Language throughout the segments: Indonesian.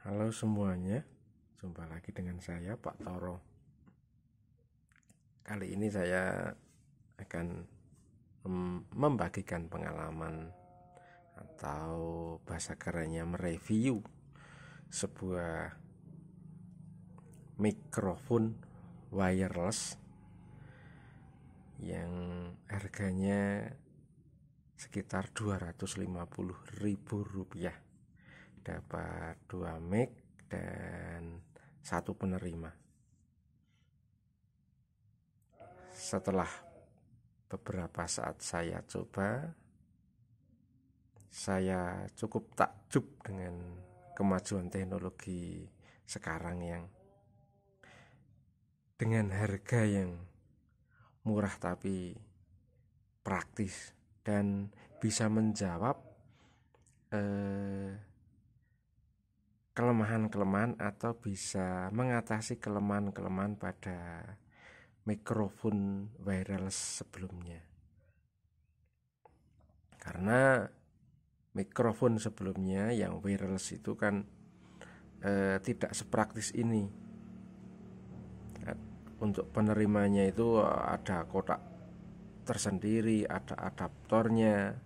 Halo semuanya, jumpa lagi dengan saya Pak Toro. Kali ini saya akan membagikan pengalaman atau bahasa kerennya mereview sebuah mikrofon wireless yang harganya sekitar Rp250.000. Dapat 2 mic dan 1 penerima. Setelah beberapa saat saya coba, saya cukup takjub dengan kemajuan teknologi sekarang yang dengan harga yang murah tapi praktis dan bisa menjawab kelemahan-kelemahan atau bisa mengatasi kelemahan-kelemahan pada mikrofon wireless sebelumnya. Karena mikrofon sebelumnya yang wireless itu kan tidak sepraktis ini. Untuk penerimanya itu ada kotak tersendiri, ada adaptornya,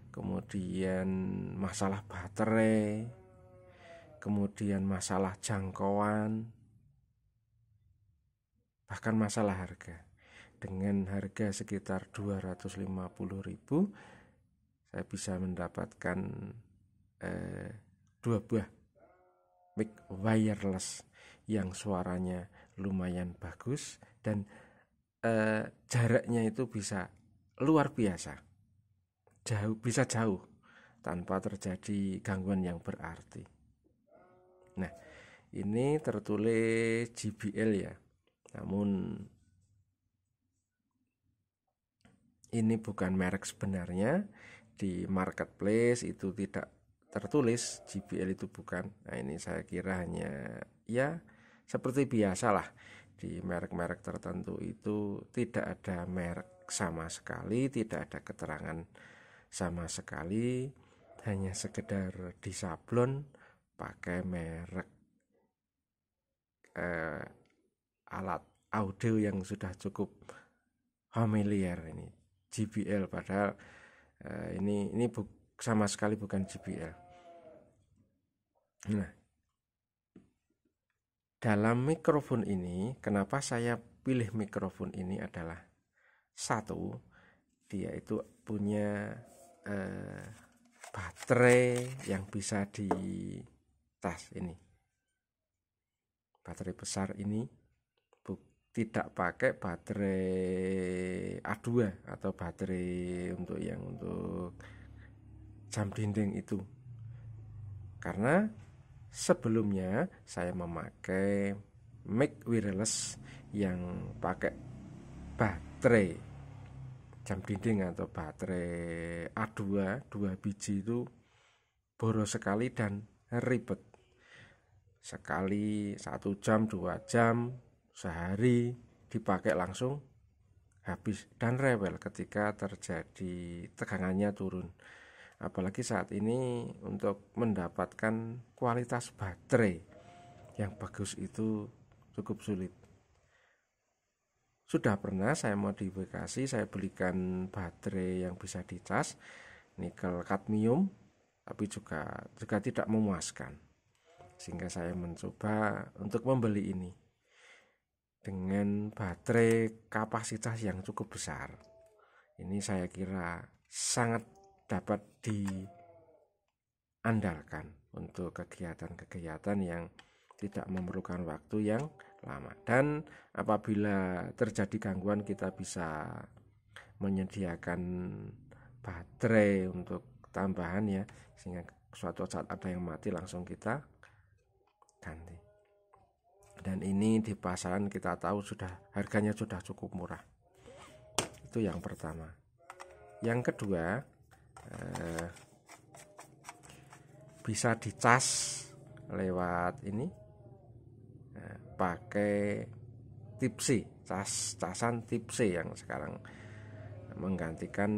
kemudian masalah baterai, kemudian masalah jangkauan, bahkan masalah harga. Dengan harga sekitar Rp250.000, saya bisa mendapatkan 2 buah mic wireless yang suaranya lumayan bagus dan jaraknya itu bisa luar biasa, bisa jauh tanpa terjadi gangguan yang berarti. Nah, ini tertulis JBL ya, namun ini bukan merek sebenarnya. Di marketplace itu tidak tertulis JBL, itu bukan. Nah, ini saya kira hanya ya seperti biasalah di merek-merek tertentu itu tidak ada merek sama sekali, tidak ada keterangan sama sekali, hanya sekedar disablon pakai merek alat audio yang sudah cukup familiar, ini JBL, padahal ini sama sekali bukan JBL. Nah, dalam mikrofon ini, kenapa saya pilih mikrofon ini adalah satu, dia itu punya baterai yang bisa dicas. Ini baterai besar ini tidak pakai baterai A2 atau baterai untuk jam dinding itu. Karena sebelumnya saya memakai mic wireless yang pakai baterai jam dinding atau baterai A2 2 biji, itu boros sekali dan ribet. Sekali 1 jam 2 jam sehari dipakai langsung habis dan rewel ketika terjadi tegangannya turun. Apalagi saat ini untuk mendapatkan kualitas baterai yang bagus itu cukup sulit. Sudah pernah saya modifikasi, saya belikan baterai yang bisa dicas nikel kadmium, tapi juga tidak memuaskan. Sehingga saya mencoba untuk membeli ini dengan baterai kapasitas yang cukup besar. Ini saya kira sangat dapat diandalkan untuk kegiatan-kegiatan yang tidak memerlukan waktu yang lama. Dan apabila terjadi gangguan, kita bisa menyediakan baterai untuk tambahan ya, sehingga suatu saat ada yang mati langsung kita ganti. Dan ini di pasaran kita tahu harganya sudah cukup murah. Itu yang pertama. Yang kedua, bisa dicas lewat ini, pakai Type-C, casan Type-C yang sekarang menggantikan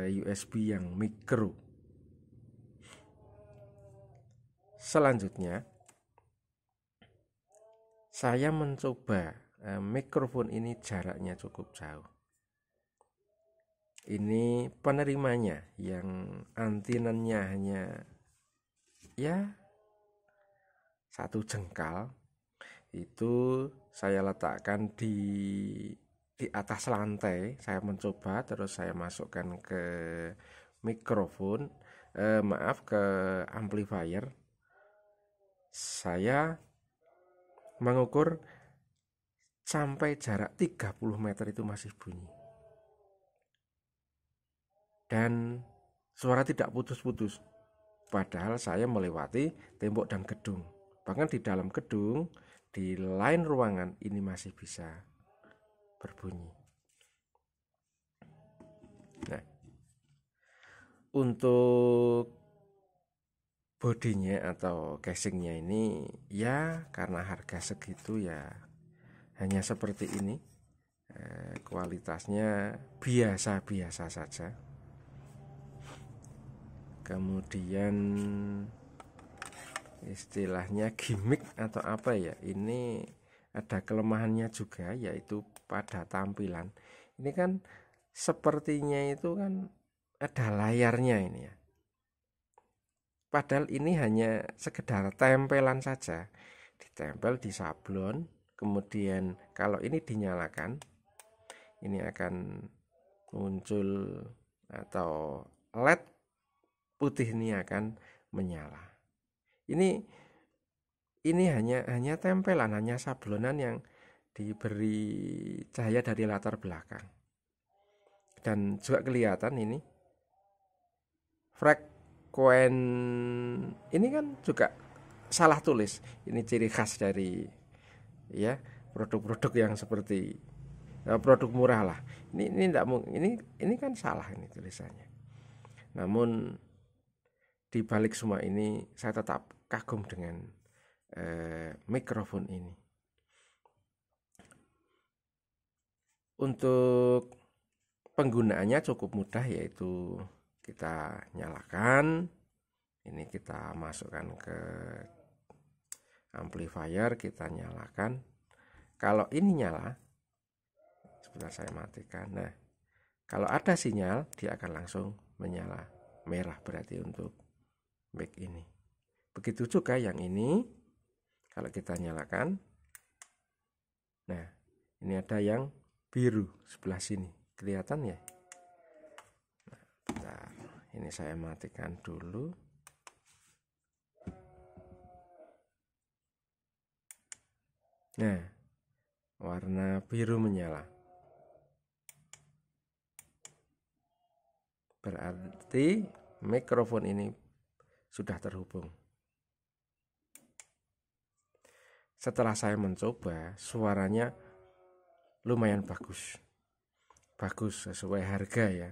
USB yang micro. selanjutnya saya mencoba mikrofon ini jaraknya cukup jauh. Ini penerimanya yang antenanya hanya ya 1 jengkal, itu saya letakkan di atas lantai. Saya mencoba, terus saya masukkan ke mikrofon, ke amplifier. Saya mengukur sampai jarak 30 meter itu masih bunyi. Dan suara tidak putus-putus. Padahal saya melewati tembok dan gedung. Bahkan di dalam gedung, di lain ruangan ini masih bisa berbunyi. Nah, untuk bodinya atau casingnya ini ya karena harga segitu ya hanya seperti ini. Kualitasnya biasa-biasa saja. Kemudian istilahnya gimmick atau apa ya, ini ada kelemahannya juga, yaitu pada tampilan. Ini kan sepertinya itu kan ada layarnya ini ya, padahal ini hanya sekedar tempelan saja, ditempel di sablon. Kemudian kalau ini dinyalakan, ini akan muncul atau LED putih ini akan menyala. Ini hanya tempelan, hanya sablonan yang diberi cahaya dari latar belakang. Dan juga kelihatan ini frekuen ini kan juga salah tulis. Ini ciri khas dari ya produk-produk yang seperti produk murah lah. Ini kan salah ini tulisannya. Namun di balik semua ini saya tetap kagum dengan mikrofon ini. Untuk penggunaannya cukup mudah, yaitu kita nyalakan, ini kita masukkan ke amplifier, kita nyalakan. Kalau ini nyala, sebentar saya matikan. Nah, kalau ada sinyal dia akan langsung menyala merah, berarti untuk mic ini. Begitu juga yang ini, kalau kita nyalakan, nah ini ada yang biru sebelah sini, kelihatan ya. Nah, bentar, ini saya matikan dulu. Nah, warna biru menyala, berarti mikrofon ini sudah terhubung. Setelah saya mencoba, suaranya lumayan bagus sesuai harga ya.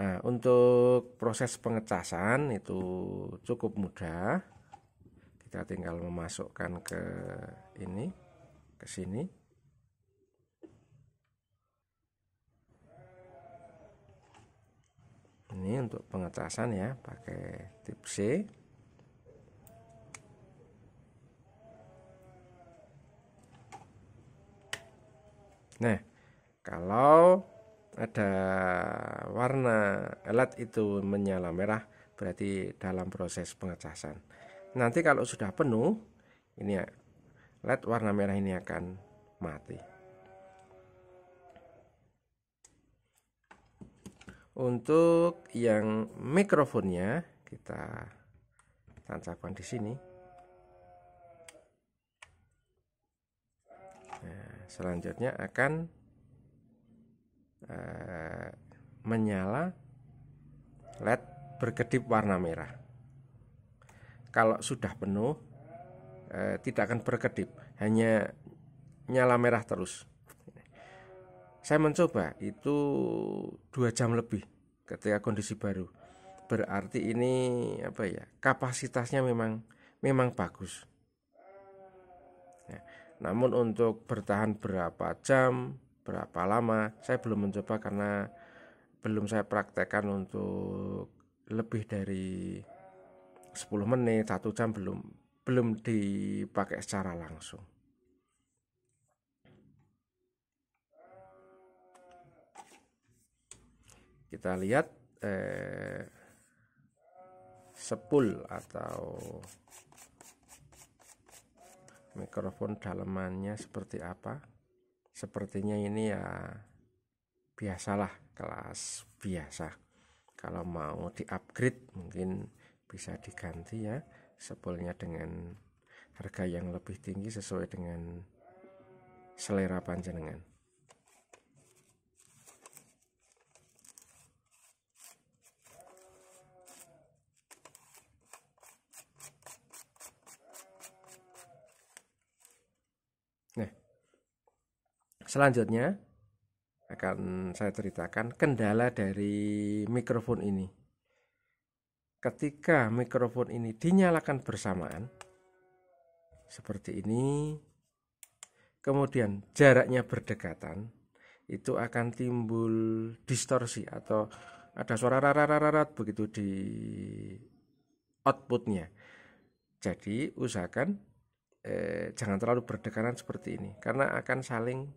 Nah, untuk proses pengecasan itu cukup mudah. Kita tinggal memasukkan ke sini. Ini untuk pengecasan ya, pakai tip C. Nah, kalau ada warna LED itu menyala merah, berarti dalam proses pengecasan. Nanti kalau sudah penuh, ini LED warna merah ini akan mati. Untuk yang mikrofonnya kita tancapkan di sini. Nah, selanjutnya akan menyala LED berkedip warna merah. Kalau sudah penuh tidak akan berkedip, hanya nyala merah terus. Saya mencoba itu 2 jam lebih ketika kondisi baru. Berarti ini apa ya? Kapasitasnya memang bagus. Ya, namun untuk bertahan berapa jam, berapa lama, saya belum mencoba karena belum saya praktekkan untuk lebih dari 10 menit, 1 jam belum dipakai secara langsung. Kita lihat spool atau mikrofon dalemannya seperti apa. Sepertinya ini ya biasalah, kelas biasa. Kalau mau di-upgrade mungkin bisa diganti ya spoolnya dengan harga yang lebih tinggi sesuai dengan selera panjenengan. Nah, selanjutnya akan saya ceritakan kendala dari mikrofon ini. Ketika mikrofon ini dinyalakan bersamaan seperti ini, kemudian jaraknya berdekatan, itu akan timbul distorsi atau ada suara rarat begitu di outputnya. Jadi usahakan jangan terlalu berdekatan seperti ini, karena akan saling,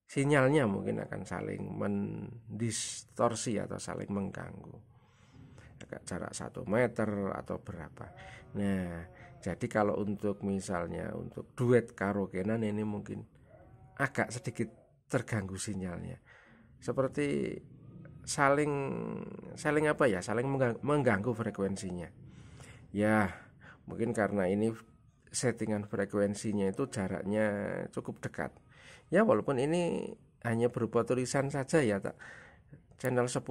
sinyalnya mungkin akan saling mendistorsi atau saling mengganggu. Agak jarak 1 meter atau berapa. Nah, jadi kalau untuk misalnya untuk duet karaokean ini mungkin agak sedikit terganggu sinyalnya. Seperti saling apa ya? Saling mengganggu frekuensinya. Ya, mungkin karena ini settingan frekuensinya itu jaraknya cukup dekat. Ya, walaupun ini hanya berupa tulisan saja ya, tak. Channel 10,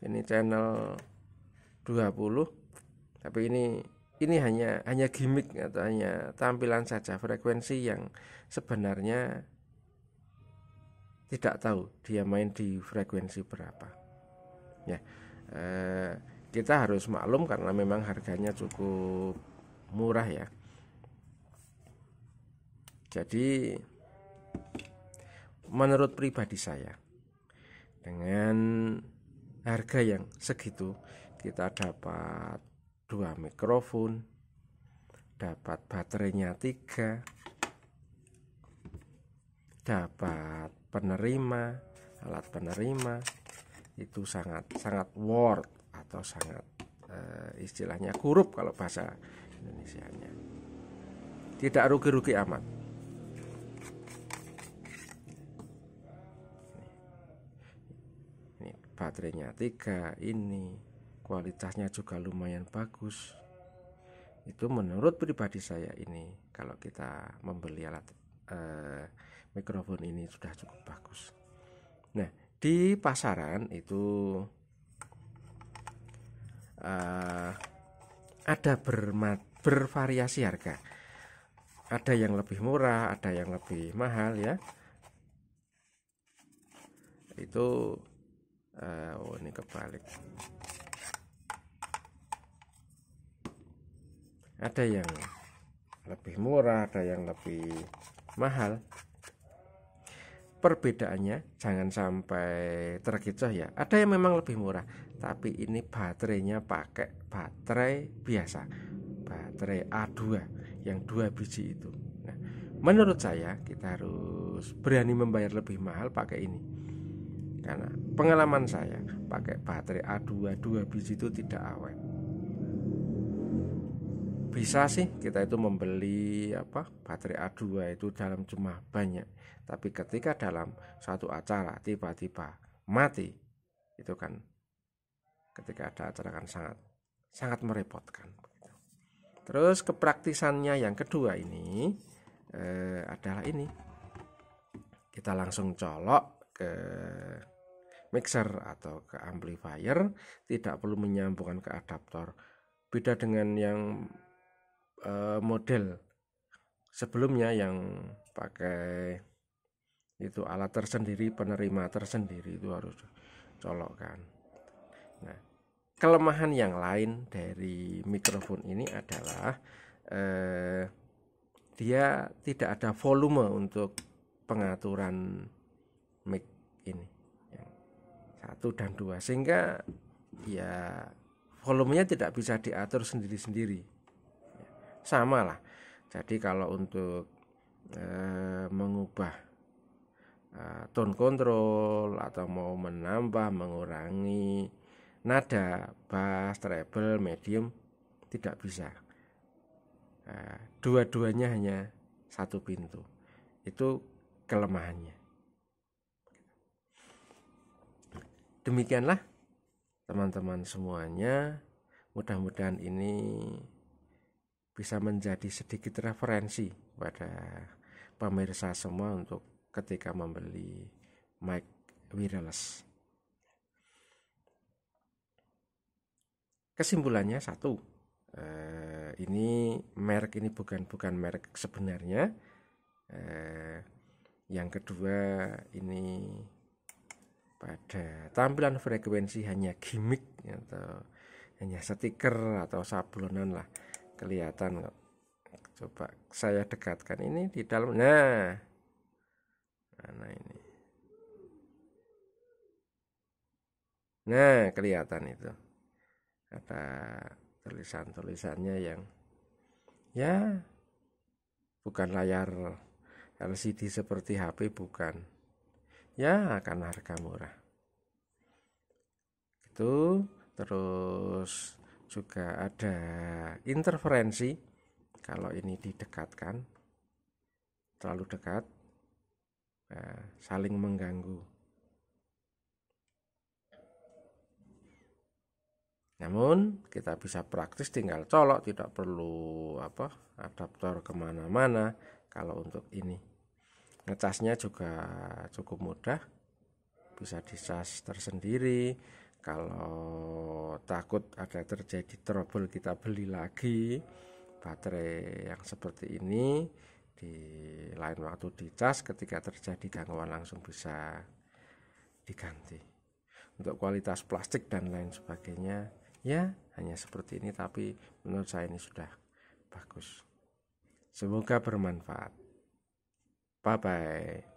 ini channel 20, tapi ini hanya gimmick atau hanya tampilan saja, frekuensi yang sebenarnya tidak tahu dia main di frekuensi berapa. Ya, kita harus maklum karena memang harganya cukup murah ya. Jadi menurut pribadi saya, dengan harga yang segitu kita dapat 2 mikrofon, dapat baterainya 3, dapat penerima, alat penerima, itu sangat worth atau sangat istilahnya kurup kalau bahasa Indonesianya. Tidak rugi-rugi amat. Ini baterainya 3, ini kualitasnya juga lumayan bagus. Itu menurut pribadi saya, ini kalau kita membeli alat mikrofon ini sudah cukup bagus. Nah, di pasaran itu ada bervariasi harga. Ada yang lebih murah, ada yang lebih mahal ya. Itu ini kebalik. Ada yang lebih murah, ada yang lebih mahal. Perbedaannya jangan sampai terkecoh ya. Ada yang memang lebih murah, tapi ini baterainya pakai baterai biasa, baterai A2 yang 2 biji itu. Nah, menurut saya kita harus berani membayar lebih mahal pakai ini. Karena pengalaman saya pakai baterai A2 2 biji itu tidak awet. Bisa sih kita itu membeli baterai A2 itu dalam jumlah banyak, tapi ketika dalam suatu acara tiba-tiba mati, itu kan ketika ada acara kan sangat merepotkan. Terus kepraktisannya yang kedua ini adalah ini, kita langsung colok ke mixer atau ke amplifier, tidak perlu menyambungkan ke adaptor. Beda dengan yang model sebelumnya yang pakai itu alat tersendiri, penerima tersendiri, itu harus colokkan. Nah, kelemahan yang lain dari mikrofon ini adalah dia tidak ada volume untuk pengaturan mic ini yang 1 dan 2, sehingga ya volumenya tidak bisa diatur sendiri-sendiri. Sama lah. Jadi kalau untuk mengubah tone control atau mau menambah, mengurangi nada, bass, treble, medium, tidak bisa. Dua-duanya hanya satu pintu. Itu kelemahannya. Demikianlah teman-teman semuanya. Mudah-mudahan ini bisa menjadi sedikit referensi pada pemirsa semua untuk ketika membeli mic wireless. Kesimpulannya satu, ini merek ini bukan merek sebenarnya. Yang kedua, ini pada tampilan frekuensi hanya gimmick atau hanya stiker atau sablonan lah, kelihatan kok. Coba saya dekatkan ini di dalam. Nah ini. Nah, kelihatan itu. Ada tulisan-tulisannya yang ya bukan layar LCD seperti HP, bukan. Ya akan harga murah. Itu terus juga ada interferensi kalau ini didekatkan terlalu dekat, saling mengganggu. Namun kita bisa praktis, tinggal colok, tidak perlu adaptor kemana-mana. Kalau untuk ini ngecasnya juga cukup mudah, bisa dicas tersendiri. Kalau takut ada terjadi trouble, kita beli lagi baterai yang seperti ini, di lain waktu dicas, ketika terjadi gangguan langsung bisa diganti. Untuk kualitas plastik dan lain sebagainya ya hanya seperti ini, tapi menurut saya ini sudah bagus. Semoga bermanfaat. Bye bye.